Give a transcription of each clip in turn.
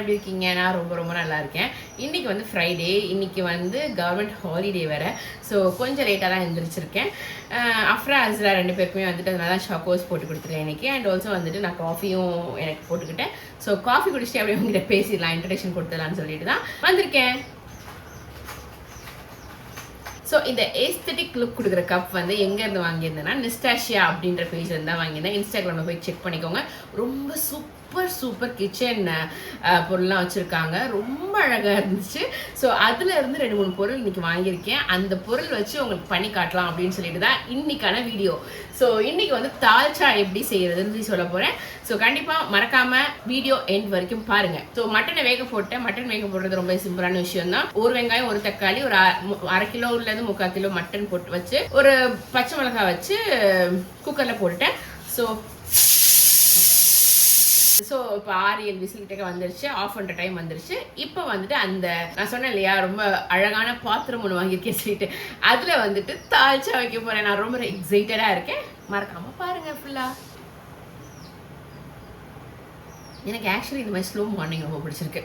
எப்படி இருக்கீங்க? நான் ரொம்ப ரொம்ப நல்லா இருக்கேன். இன்னைக்கு வந்து ஃப்ரைடே, இன்னைக்கு வந்து கவர்மெண்ட் ஹாலிடே வேற. ஸோ கொஞ்சம் லேட்டாக தான் எழுந்திரிச்சிருக்கேன். அஃப்ரா அஸ்ரா 2 பேருக்குமே வந்துட்டு அதனால தான் ஷாக்கோஸ் போட்டு கொடுத்துருக்கேன் இன்னைக்கு. அண்ட் ஆல்சோ வந்துட்டு நான் காஃபியும் எனக்கு போட்டுக்கிட்டேன். ஸோ காஃபி குடிச்சிட்டு அப்படியே உங்ககிட்ட பேசிடலாம், இன்ட்ரடக்ஷன் கொடுத்துடலான்னு சொல்லிட்டு தான் வந்திருக்கேன். ஸோ இந்த ஏஸ்தட்டிக் லுக் கொடுக்குற கப் வந்து எங்கேருந்து வாங்கியிருந்தேன்னா நிஸ்டாஷியா அப்படின்ற பேஜ்லேருந்து தான் வாங்கியிருந்தேன். இன்ஸ்டாகிராமில் போய் செக் பண்ணிக்கோங்க. ரொம்ப சூப்பர் கிச்சன் பொருள்லாம் வச்சுருக்காங்க. ரொம்ப அழகாக இருந்துச்சு. ஸோ அதில் இருந்து 2-3 பொருள் இன்றைக்கி வாங்கியிருக்கேன். அந்த பொருள் வச்சு உங்களுக்கு பண்ணி காட்டலாம் அப்படின்னு சொல்லிட்டு தான் இன்றைக்கான வீடியோ. ஸோ இன்றைக்கி வந்து தால்ச்சா எப்படி செய்கிறதுன்னு சொல்ல போகிறேன். ஸோ கண்டிப்பாக மறக்காமல் வீடியோ எண்ட் வரைக்கும் பாருங்கள். ஸோ மட்டனை வேக போட்டேன். மட்டன் வேக போடுறது ரொம்ப சிம்பிளான விஷயம் தான். ஒரு வெங்காயம், ஒரு தக்காளி, ஒரு 1/2 கிலோலேருந்து 3/4 கிலோ மட்டன் போட்டு வச்சு ஒரு பச்சை மிளகாய் வச்சு குக்கரில் போட்டுட்டேன். ஸோ இப்போ 6-7 விசில் கிட்ட வந்துருச்சு. ஆஃப் பண்ணுற டைம் வந்துருச்சு. இப்போ வந்துட்டு அந்த நான் சொன்னேன் இல்லையா, ரொம்ப அழகான பாத்திரம் ஒன்று வாங்கியிருக்கேன் சொல்லிட்டு அதில் வந்துட்டு தால்ச்சா வைக்க போகிறேன். நான் ரொம்ப எக்ஸைட்டடாக இருக்கேன். மறக்காமல் பாருங்கள் ஃபுல்லாக. எனக்கு ஆக்சுவலி இந்த மாதிரி ஸ்லோ மார்னிங் ரொம்ப பிடிச்சிருக்கு.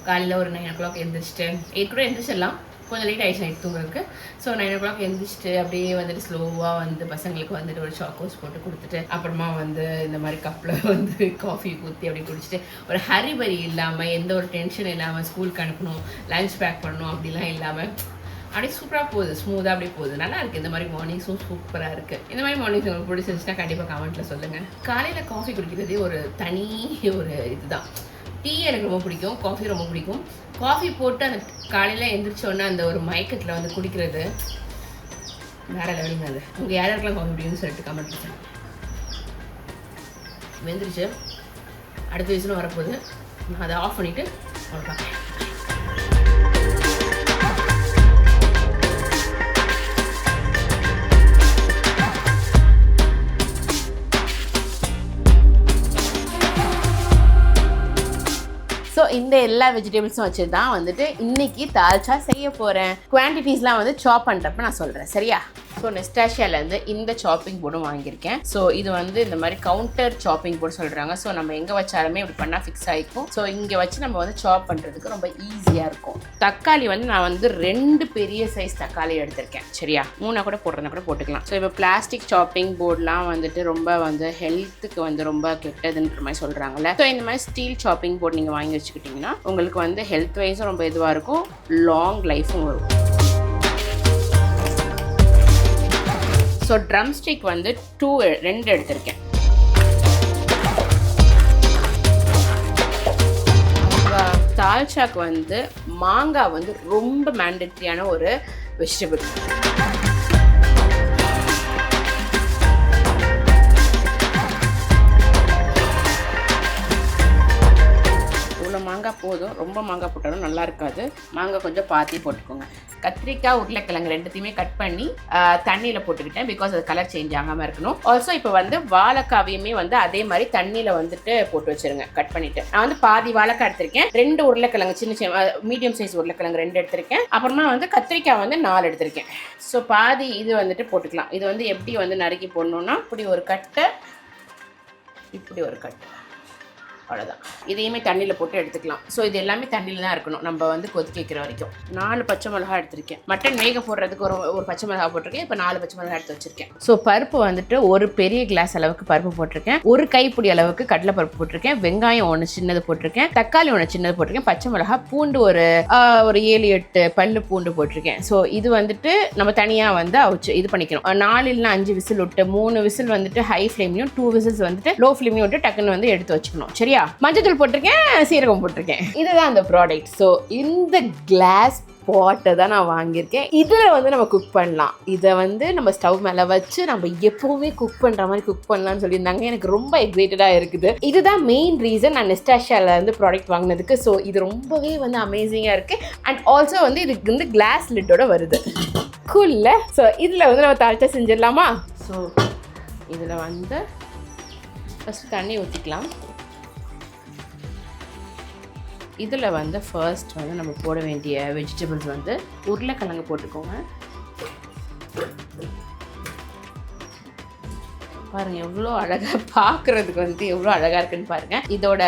காலையில் ஒரு 9 o'clock எழுந்திரிச்சிட்டு 8 கூட எழுந்திரிச்சிடலாம், கொஞ்சம் லேட் ஆகிடுச்சு நைட் தூங்குறதுக்கு. ஸோ 9 o'clock எழுந்திரிச்சிட்டு அப்படியே வந்துட்டு ஸ்லோவாக வந்து பசங்களுக்கு வந்துட்டு ஒரு சாக்கோஸ் போட்டு கொடுத்துட்டு அப்புறமா வந்து இந்த மாதிரி கப்பில் வந்து காஃபி ஊற்றி அப்படி குடிச்சிட்டு ஒரு ஹரிபரி இல்லாமல், எந்த ஒரு டென்ஷன் இல்லாமல் ஸ்கூலுக்கு அனுப்பணும், லஞ்ச் பேக் பண்ணணும் அப்படிலாம் இல்லாமல் அப்படியே சூப்பராக போகுது, ஸ்மூத்தாக அப்படியே போகுது. நல்லா இருக்குது. இந்த மாதிரி மார்னிங்ஸும் சூப்பராக இருக்குது. இந்த மாதிரி மார்னிங்ஸ் உங்களுக்கு பிடிச்சிருந்துச்சுன்னா கண்டிப்பாக கமெண்ட்டில் சொல்லுங்கள். காலையில் காஃபி குடிக்கிறதே ஒரு தனி ஒரு இதுதான். டீ எனக்கு ரொம்ப பிடிக்கும், காஃபி ரொம்ப பிடிக்கும். காஃபி போட்டு அந்த காலையில் எழுந்திரிச்சோன்னா அந்த ஒரு மயக்கத்தில் வந்து குடிக்கிறது வேறு லெவலுங்க. அது உங்கள் யாருக்கெல்லாம் காஃபி பிடிக்கும்னு சொல்லிட்டு கமெண்ட் பண்ணுங்க. வெந்துருச்சு. அடுத்த விஷயம் வரப்போகுது. நான் அதை ஆஃப் பண்ணிவிட்டு அவ்வளோதான். ஸோ இந்த எல்லா வெஜிடபிள்ஸும் வச்சு தான் வந்துட்டு இன்னைக்கு தால்ச்சா செய்ய போகிறேன். குவான்டிட்டிஸ்லாம் வந்து சாப் பண்ணுறப்ப நான் சொல்கிறேன், சரியா? ஸோ நெஸ்டாஷியாலேருந்து இந்த சாப்பிங் போர்டும் வாங்கியிருக்கேன். ஸோ இது வந்து இந்த மாதிரி கவுண்டர் சாப்பிங் போர்டு சொல்கிறாங்க. ஸோ நம்ம எங்கே வச்சாலுமே இப்படி பண்ணால் ஃபிக்ஸ் ஆகிக்கும். ஸோ இங்கே வச்சு நம்ம வந்து சாப் பண்ணுறதுக்கு ரொம்ப ஈஸியாக இருக்கும். தக்காளி வந்து நான் வந்து 2 பெரிய சைஸ் தக்காளி எடுத்திருக்கேன், சரியா? 3 கூட போடுறதுனா கூட போட்டுக்கலாம். ஸோ இப்போ பிளாஸ்டிக் சாப்பிங் போர்டெலாம் வந்துட்டு ரொம்ப வந்து ஹெல்த்துக்கு வந்து ரொம்ப கெட்டதுன்ற மாதிரி சொல்கிறாங்கல்ல. ஸோ இந்த மாதிரி ஸ்டீல் சாப்பிங் போர்டு நீங்கள் வாங்கி வச்சுக்கிட்டிங்கன்னா உங்களுக்கு வந்து ஹெல்த் வைஸும் ரொம்ப இதுவாக இருக்கும், லாங் லைஃபும் வரும். ஸோ ட்ரம் ஸ்டிக் வந்து 2 எடுத்திருக்கேன். தால்ச்சாக்கு வந்து மாங்காய் வந்து ரொம்ப மேண்டட்ரியான ஒரு வெஜிடபிள். மாங்காய் போதும், ரொம்ப மாங்காய் போட்டாலும் நல்லா இருக்காது. மாங்காய் கொஞ்சம் பாத்தி போட்டுக்கோங்க. கத்திரிக்காய், உருளைக்கிழங்கு 2த்தையுமே கட் பண்ணி தண்ணியில் போட்டுக்கிட்டேன், பிகாஸ் அது கலர் சேஞ்ச் ஆகாமல் இருக்கணும். ஆல்சோ இப்போ வந்து வாழைக்காவையுமே வந்து அதே மாதிரி தண்ணியில் வந்துட்டு போட்டு வச்சுருங்க, கட் பண்ணிவிட்டு. நான் வந்து பாதி வாழைக்காய் எடுத்திருக்கேன், 2 உருளைக்கிழங்கு சின்ன மீடியம் சைஸ் உருளைக்கிழங்கு 2 எடுத்திருக்கேன். அப்புறமா வந்து கத்திரிக்காய் வந்து 4 எடுத்திருக்கேன். ஸோ பாதி இது வந்துட்டு போட்டுக்கலாம். இது வந்து எப்படி வந்து நறுக்கி போடணுன்னா இப்படி ஒரு கட்டை, இப்படி ஒரு கட்டை, அவ்வளோதான். இதையுமே தண்ணியில் போட்டு எடுத்துக்கலாம். ஸோ இது எல்லாமே தண்ணியில் தான் இருக்கணும் நம்ம வந்து கொதிக்க வைக்கிற வரைக்கும். 4 பச்சை மிளகா எடுத்திருக்கேன். மட்டன் வேக போடுறதுக்கு ஒரு பச்சை மிளகா போட்டிருக்கேன். இப்போ 4 பச்சை மிளகா எடுத்து வச்சிருக்கேன். ஸோ பருப்பு வந்துட்டு ஒரு பெரிய கிளாஸ் அளவுக்கு பருப்பு போட்டிருக்கேன். ஒரு கைப்பிடி அளவுக்கு கடலை பருப்பு போட்டிருக்கேன். வெங்காயம் 1 சின்னது போட்டிருக்கேன். தக்காளி 1 சின்னது போட்டிருக்கேன். பச்சை மிளகா, பூண்டு ஒரு 7-8 பல்லு பூண்டு போட்டிருக்கேன். ஸோ இது வந்துட்டு நம்ம தனியாக வந்து அவிச்சு இது பண்ணிக்கணும். 4 இல்லைனா 5 விசில் விட்டு 3 விசில் வந்துட்டு ஹை ஃப்ளேம்லையும் 2 விசில்ஸ் வந்துட்டு லோ ஃப்ளேம்லையும் விட்டு டக்குன்னு வந்து எடுத்து வச்சுக்கணும், சரியா? மஞ்சள் போட்டிருக்கேன், சீரகம் போட்டிருக்கேன். இதுதான் அந்த ப்ராடக்ட். ஸோ இந்த கிளாஸ் பாட்டை தான் நான் வாங்கியிருக்கேன். இதில் வந்து நம்ம குக் பண்ணலாம். இதை வந்து நம்ம ஸ்டவ் மேலே வச்சு நம்ம எப்போவுமே குக் பண்ணுற மாதிரி குக் பண்ணலாம்னு சொல்லியிருந்தாங்க. எனக்கு ரொம்ப எக்ஸைட்டடாக இருக்குது. இதுதான் மெயின் ரீசன் நான் நெஸ்டாஷியாவில் வந்து ப்ராடக்ட் வாங்கினதுக்கு. ஸோ இது ரொம்பவே வந்து அமேசிங்காக இருக்குது. அண்ட் ஆல்சோ வந்து இதுக்கு வந்து கிளாஸ் லிட்டோட வருது. கூல்ல. ஸோ இதில் வந்து நம்ம தால்ச்சா செஞ்சிடலாமா? ஸோ இதில் வந்து ஃபஸ்ட்டு தண்ணி ஊற்றிக்கலாம். இதில் வந்து ஃபர்ஸ்ட் வந்து நம்ம போட வேண்டிய வெஜிடபிள்ஸ் வந்து உருளைக்கிழங்கு போட்டுக்கோங்க, பாருங்க எவ்வளோ அழகாக பார்க்குறதுக்கு வந்து எவ்வளோ அழகாக இருக்குன்னு பாருங்கள். இதோட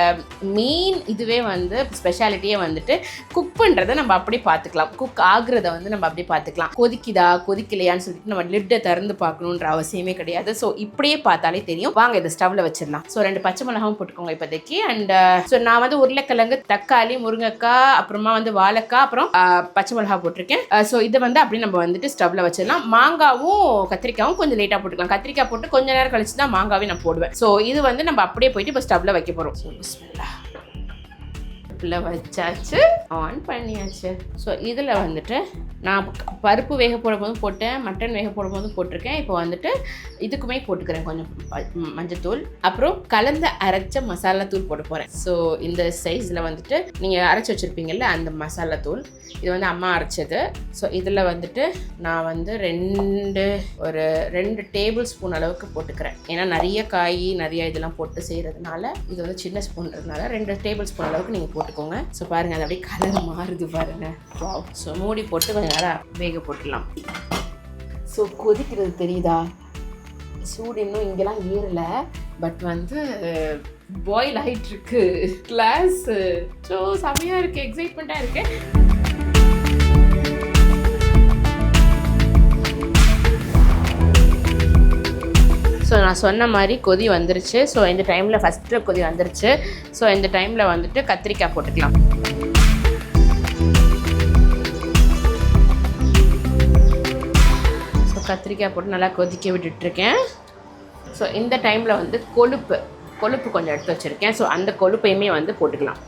மெயின் இதுவே வந்து ஸ்பெஷாலிட்டியே வந்துட்டு குக் பண்ணுறதை நம்ம அப்படி பார்த்துக்கலாம், குக் ஆகுறத வந்து நம்ம அப்படி பார்த்துக்கலாம். கொதிக்குதா கொதிக்கலையான்னு சொல்லிட்டு நம்ம லிட்டை திறந்து பார்க்கணுன்ற அவசியமே கிடையாது. ஸோ இப்படியே பார்த்தாலே தெரியும். வாங்க இதை ஸ்டவ்வில் வச்சிடலாம். ஸோ 2 பச்சை மிளகாவும் போட்டுக்கோங்க இப்போதைக்கு. அண்ட் ஸோ நான் வந்து உருளைக்கிழங்கு, தக்காளி, முருங்கைக்காய், அப்புறமா வந்து வாழைக்காய், அப்புறம் பச்சை மிளகா போட்டிருக்கேன். ஸோ இதை வந்து அப்படி நம்ம வந்துட்டு ஸ்டவ்வில் வச்சிடலாம். மாங்காவும் கத்திரிக்காயும் கொஞ்சம் லேட்டாக போட்டுக்கலாம். கத்திரிக்காய் போட்டு கொஞ்ச நேரம் கழிச்சு தான் மாங்காவே நான் போடுவேன். ஸோ இது வந்து நம்ம அப்படியே போயிட்டு இப்போ ஸ்டவ்ல வைக்க போறோம். வச்சாச்சு, ஆன் பண்ணியாச்சு. ஸோ இதில் வந்துட்டு நான் பருப்பு வேக போடும் போதும் போட்டேன், மட்டன் வேக போடும் போதும் போட்டிருக்கேன். இப்போ வந்துட்டு இதுக்குமே போட்டுக்கிறேன் கொஞ்சம் மஞ்சத்தூள், அப்புறம் கலந்து அரைச்ச மசாலா தூள் போட போகிறேன். ஸோ இந்த சைஸில் வந்துட்டு நீங்கள் அரைச்சி வச்சுருப்பீங்கல்ல அந்த மசாலா தூள், இது வந்து அம்மா அரைச்சது. ஸோ இதில் வந்துட்டு நான் வந்து 2 டேபிள் ஸ்பூன் அளவுக்கு போட்டுக்கிறேன். ஏன்னா நிறைய காய் நிறைய இதெல்லாம் போட்டு செய்கிறதுனால இது வந்து சின்ன ஸ்பூன்றதுனால 2 டேபிள் ஸ்பூன் அளவுக்கு நீங்கள் போட்டுக்கோங்க. ஸோ பாருங்கள் அது அப்படியே கலர் மாறுது பாருங்கள். வாவ். ஸோ மூடி போட்டு கொஞ்சம் நேரம் வேக போட்டுடலாம். ஸோ கொதிக்கிறது தெரியுதா? சூடு இன்னும் இங்கெல்லாம் ஏறல, பட் வந்து பாயில் ஆகிட்டு இருக்கு கிளாஸ். ஸோ செமையாக இருக்குது, எக்ஸைட்மெண்ட்டாக இருக்கு. ஸோ நான் சொன்ன மாதிரி கொதி வந்துருச்சு. ஸோ இந்த டைமில் ஃபஸ்ட்டு கொதி வந்துருச்சு. ஸோ இந்த டைமில் வந்துட்டு கத்திரிக்காய் போட்டுக்கலாம். ஸோ கத்திரிக்காய் போட்டு நல்லா கொதிக்க விட்டுட்ருக்கேன். ஸோ இந்த டைமில் வந்து கொழுப்பு கொஞ்சம் எடுத்து வச்சுருக்கேன். ஸோ அந்த கொழுப்பையுமே வந்து போட்டுக்கலாம்.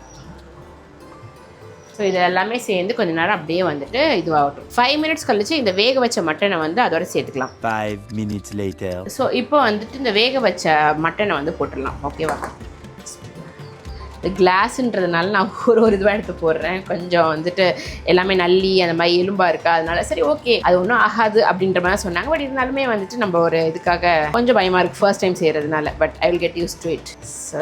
ஸோ இது எல்லாமே சேர்ந்து கொஞ்சம் நேரம் அப்படியே வந்துட்டு இதுவாகட்டும். 5 மினிட்ஸ் கழிச்சு இந்த வேக வச்ச மட்டனை வந்து அதோட சேர்த்துக்கலாம். 5 minutes later. ஸோ இப்போ வந்துட்டு இந்த வேக வச்ச மட்டனை வந்து போட்டுடலாம். ஓகேவா? இந்த கிளாஸுன்றதுனால நான் ஒரு இதுவாக எடுத்து போடுறேன். கொஞ்சம் வந்துட்டு எல்லாமே நல்லி அந்த மாதிரி எலும்பாக இருக்கா, அதனால சரி ஓகே அது ஒன்றும் ஆகாது அப்படின்ற மாதிரி சொன்னாங்க. பட் இருந்தாலுமே வந்துட்டு நம்ம ஒரு இதுக்காக கொஞ்சம் பயமாக இருக்குது ஃபர்ஸ்ட் டைம் செய்கிறதுனால. But I will get used to it. So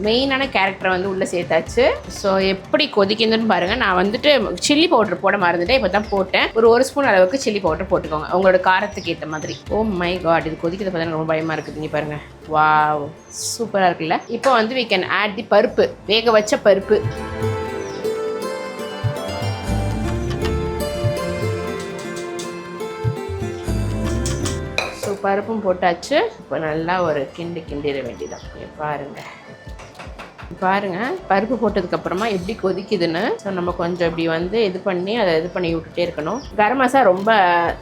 மெயினான கேரக்டரை வந்து உள்ளே சேர்த்தாச்சு. ஸோ எப்படி கொதிக்குதுன்னு பாருங்கள். நான் வந்துட்டு சில்லி பவுடர் போட மறந்துட்டேன், இப்போ தான் போட்டேன். ஒரு ஸ்பூன் அளவுக்கு சில்லி பவுடர் போட்டுக்கோங்க உங்களோட காரத்துக்கு ஏற்ற மாதிரி. ஓ மை காட், இது கொதிக்கிறது பார்த்தா ரொம்ப பயமாக இருக்குது. நீ பாருங்கள், வாவ் சூப்பராக இருக்குல்ல. இப்போ வந்து we can add the பருப்பு, வேக வச்ச பருப்பு. ஸோ பருப்பும் போட்டாச்சு. இப்போ நல்லா ஒரு கிண்டிட வேண்டியதான். பாருங்கள் பருப்பு போட்டதுக்கப்புறமா எப்படி கொதிக்குதுன்னு. ஸோ நம்ம கொஞ்சம் இப்படி வந்து இது பண்ணி விட்டுட்டே இருக்கணும். கரம் மசாலா ரொம்ப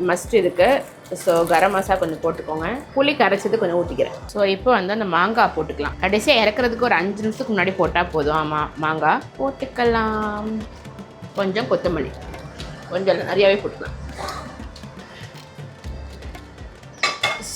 மஸ்ட் இருக்குது. ஸோ கரம் மசாலா கொஞ்சம் போட்டுக்கோங்க. புளி கரைச்சது கொஞ்சம் ஊற்றிக்கிறேன். ஸோ இப்போ வந்து அந்த மாங்காய் போட்டுக்கலாம். கடைசியாக இறக்குறதுக்கு ஒரு 5 நிமிஷத்துக்கு முன்னாடி போட்டால் போதும். ஆமாம், மாங்காய் போட்டுக்கலாம். கொஞ்சம் கொத்தமல்லி, கொஞ்சம் நிறையாவே போட்டுக்கலாம்.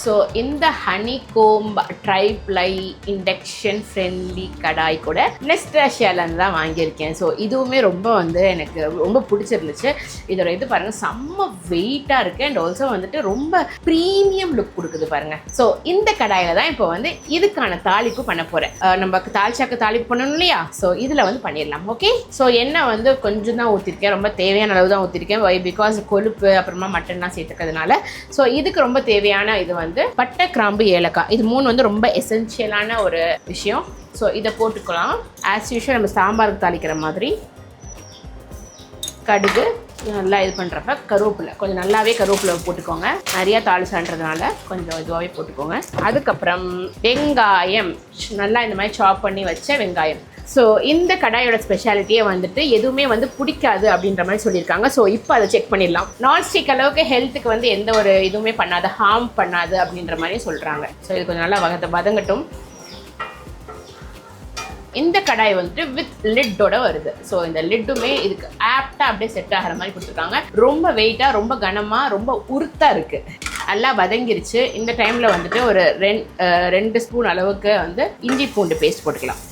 ஸோ இந்த ஹனிகோம்ப் ட்ரைப்ளை இண்டக்ஷன் ஃப்ரெண்ட்லி கடாய் கூட நெஸ்டாஷியாலேருந்து தான் வாங்கியிருக்கேன். ஸோ இதுவுமே ரொம்ப வந்து எனக்கு ரொம்ப பிடிச்சிருந்துச்சு. இதோட இது பாருங்கள் செம்ம வெயிட்டாக இருக்குது அண்ட் ஆல்சோ வந்துட்டு ரொம்ப ப்ரீமியம் லுக் கொடுக்குது பாருங்கள். ஸோ இந்த கடாயில் தான் இப்போ வந்து இதுக்கான தாளிப்பு பண்ண போகிறேன். நம்ம தாளிச்சாக்கு தாளிப்பு பண்ணணும் இல்லையா? ஸோ இதில் வந்து பண்ணிடலாம். ஓகே. ஸோ எண்ணெய் வந்து கொஞ்சம் தான் ஊற்றிருக்கேன், ரொம்ப தேவையான அளவு தான் ஊற்றிருக்கேன். பிகாஸ் கொழுப்பு அப்புறமா மட்டன்லாம் சேர்த்துக்கிறதுனால. ஸோ இதுக்கு ரொம்ப தேவையான இது வந்து பட்டை, கிராம்பு, ஏலக்காய், இது 3 வந்து ரொம்ப எசென்ஷியலான ஒரு விஷயம். ஸோ இதை போட்டுக்கலாம். ஆஸ் யூஷுவல் நம்ம சாம்பாருக்கு தாளிக்கிற மாதிரி. கடுகு நல்லா இது பண்ணுறப்ப கருவேப்பிலை கொஞ்சம் நல்லாவே கருவேப்பிலை போட்டுக்கோங்க. நிறையா தாளிச்சான்றதுனால கொஞ்சம் இதுவாகவே போட்டுக்கோங்க. அதுக்கப்புறம் வெங்காயம், நல்லா இந்த மாதிரி சாப் பண்ணி வச்ச வெங்காயம். ஸோ இந்த கடாயோட ஸ்பெஷாலிட்டியே வந்துட்டு எதுவுமே வந்து பிடிக்காது அப்படின்ற மாதிரி சொல்லியிருக்காங்க. ஸோ இப்போ அதை செக் பண்ணிடலாம். நான்ஸ்டிக் அளவுக்கு ஹெல்த்துக்கு வந்து எந்த ஒரு இதுவுமே பண்ணாது, ஹார்ம் பண்ணாது அப்படின்ற மாதிரி சொல்கிறாங்க. ஸோ இது கொஞ்சம் நல்லா வதங்கட்டும். இந்த கடாய் வந்துட்டு வித் லிட்டோட வருது. ஸோ இந்த லிட்டுமே இதுக்கு ஆப்டாக அப்படியே செட் ஆகிற மாதிரி கொடுத்துருக்காங்க. ரொம்ப வெயிட்டாக, ரொம்ப கனமாக, ரொம்ப உருத்தாக இருக்குது. நல்லா வதங்கிருச்சு. இந்த டைமில் வந்துட்டு ஒரு 2 ஸ்பூன் அளவுக்கு வந்து இஞ்சி பூண்டு பேஸ்ட் போட்டுக்கலாம்.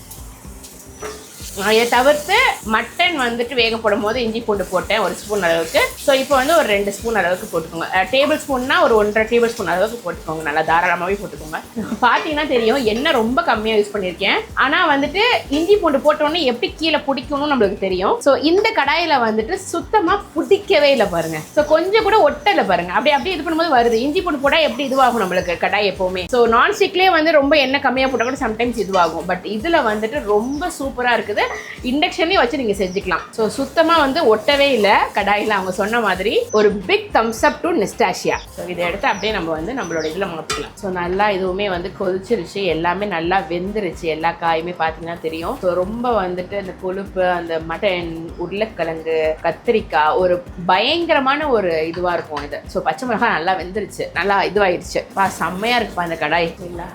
இதை தவிர்த்து மட்டன் வந்துட்டு வேக போடும் போது இஞ்சி பூண்டு போட்டேன் 1 ஸ்பூன் அளவுக்கு. ஸோ இப்போ வந்து ஒரு 2 ஸ்பூன் அளவுக்கு போட்டுக்கோங்க. டேபிள் ஸ்பூன்னா ஒரு 1.5 டேபிள் ஸ்பூன் அளவுக்கு போட்டுக்கோங்க. நல்லா தாராளமாகவே போட்டுக்கோங்க. பார்த்தீங்கன்னா தெரியும் எண்ணெய் ரொம்ப கம்மியாக யூஸ் பண்ணியிருக்கேன். ஆனால் வந்துட்டு இஞ்சி பூண்டு போட்டோன்னே எப்படி கீழே பிடிக்கணும்னு நம்மளுக்கு தெரியும். ஸோ இந்த கடாயில் வந்துட்டு சுத்தமாக பிடிக்கவே இல்லை பாருங்க. ஸோ கொஞ்சம் கூட ஒட்டலை பாருங்க. அப்படியே இது பண்ணும்போது வருது. இஞ்சி பூண்டு போட்டால் எப்படி இதுவாகும் நம்மளுக்கு கடாய் எப்போவுமே. ஸோ நான்ஸ்டிக்லேயே வந்து ரொம்ப எண்ணெய் கம்மியாக போட்டால் கூட சம்டைம்ஸ் இதுவாகும். பட் இதில் வந்துட்டு ரொம்ப சூப்பராக இருக்குது. இண்டக்ஷன்லேயும் வச்சு நீங்கள் செஞ்சுக்கலாம். ஸோ சுத்தமாக வந்து ஒட்டவே இல்லை கடாயில். அவங்க சொன்ன மாதிரி ஒரு big thumbs up to Nestasia. So இதை எடுத்து அப்படியே நம்ம வந்து நம்மளோட இதில் மாற்றிக்கலாம். ஸோ நல்லா இதுவுமே வந்து கொதிச்சிருச்சு, எல்லாமே நல்லா வெந்துருச்சு. எல்லா காயுமே பார்த்தீங்கன்னா தெரியும். ஸோ ரொம்ப வந்துட்டு அந்த கொழுப்பு, அந்த மட்டன், உருளைக்கிழங்கு, கத்திரிக்காய் ஒரு பயங்கரமான ஒரு இதுவாக இருக்கும் இது. ஸோ பச்சை மிளகாய் நல்லா வெந்துருச்சு, நல்லா இதுவாகிடுச்சு. செம்மையாக இருக்குப்பா அந்த கடாய். இல்லை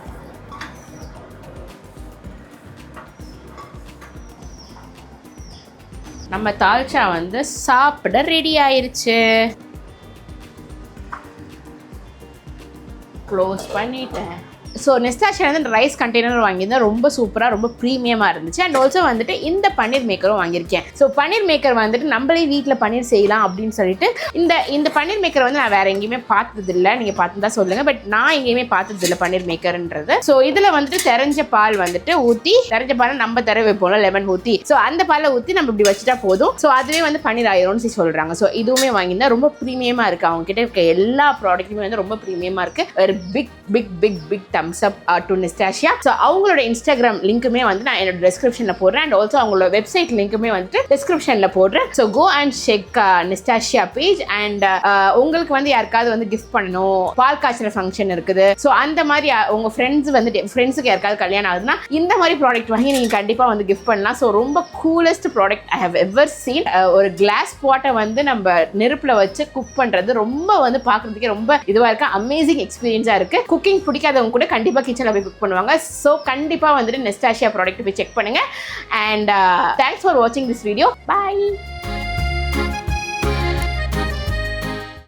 நம்ம தால்ச்சா வந்து சாப்பிட ரெடி ஆயிருச்சு. க்ளோஸ் பண்ணிட்டேன். ஸோ நெஸ்டாஷியா வந்து ரைஸ் கண்டெய்னர் வாங்கியிருந்தேன். ரொம்ப சூப்பராக, ரொம்ப ப்ரீமியமாக இருந்துச்சு. அண்ட் ஆல்சோ வந்துட்டு இந்த பன்னீர் மேக்கரும் வாங்கியிருக்கேன். ஸோ பன்னீர் மேக்கர் வந்துட்டு நம்மளே வீட்டில் பன்னீர் செய்யலாம் அப்படின்னு சொல்லிட்டு இந்த பன்னீர் மேக்கர் வந்து நான் வேறு எங்கேயுமே பார்த்ததில்லை. நீங்கள் பார்த்துருந்தா சொல்லுங்கள். பட் நான் எங்கேயுமே பார்த்ததில்லை பன்னீர் மேக்கர்ன்றது. ஸோ இதில் வந்துட்டு தெரிஞ்ச பால் வந்துட்டு ஊற்றி, தெரிஞ்ச பால் நம்ம தர வைப்போம்ல லெமன் ஊற்றி, ஸோ அந்த பாலை ஊற்றி நம்ம இப்படி வச்சுட்டா போதும். ஸோ அதுவே வந்து பன்னீர் ஆயிரும்னு சொல்கிறாங்க. ஸோ இதுவுமே வாங்கியிருந்தா ரொம்ப ப்ரீமியமாக இருக்குது. அவங்க கிட்ட இருக்க எல்லா ப்ராடக்ட்டுமே வந்து ரொம்ப ப்ரீமியமாக இருக்குது. ஒரு big thumbs up to Nestasia. So அவங்களோட இன்ஸ்டாகிராம் லிங்க்குமே வந்து நான் என்னோட டிஸ்கிரிப்ஷனில் போடுறேன். அண்ட் ஆல்சோ அவங்களோட வெப்சைட் லிங்க்குமே வந்துட்டு டிஸ்கிரிப்ஷனில் போடுறேன். So go and check Nestasia page. And உங்களுக்கு வந்து யாருக்காவது வந்து கிஃப்ட் பண்ணணும், பால் காய்ச்சல் ஃபங்க்ஷன் இருக்குது, ஸோ அந்த மாதிரி உங்கள் ஃப்ரெண்ட்ஸுக்கு யாருக்காவது கல்யாணம் ஆகுதுன்னா இந்த மாதிரி ப்ராடக்ட் வாங்கி நீங்கள் கண்டிப்பாக வந்து கிஃப்ட் பண்ணலாம். ஸோ ரொம்ப coolest product I have ever seen. ஒரு கிளாஸ் பாட்டை வந்து நம்ம நெருப்பில் வச்சு குக் பண்ணுறது ரொம்ப வந்து பார்க்குறதுக்கே ரொம்ப இதுவாக இருக்குது. அமேசிங் எக்ஸ்பீரியன்ஸாக இருக்குது. குக்கிங் பிடிக்காதவங்க கூட கண்டிப்பா கிச்சன்ல போய் குக் பண்ணுவாங்க. சோ கண்டிப்பா வந்துட்டு நெஸ்டாஷியா ப்ராடக்ட் போய் செக் பண்ணுங்க. அண்ட் தேங்க்ஸ் ஃபார் வாட்சிங் திஸ் வீடியோ. பை.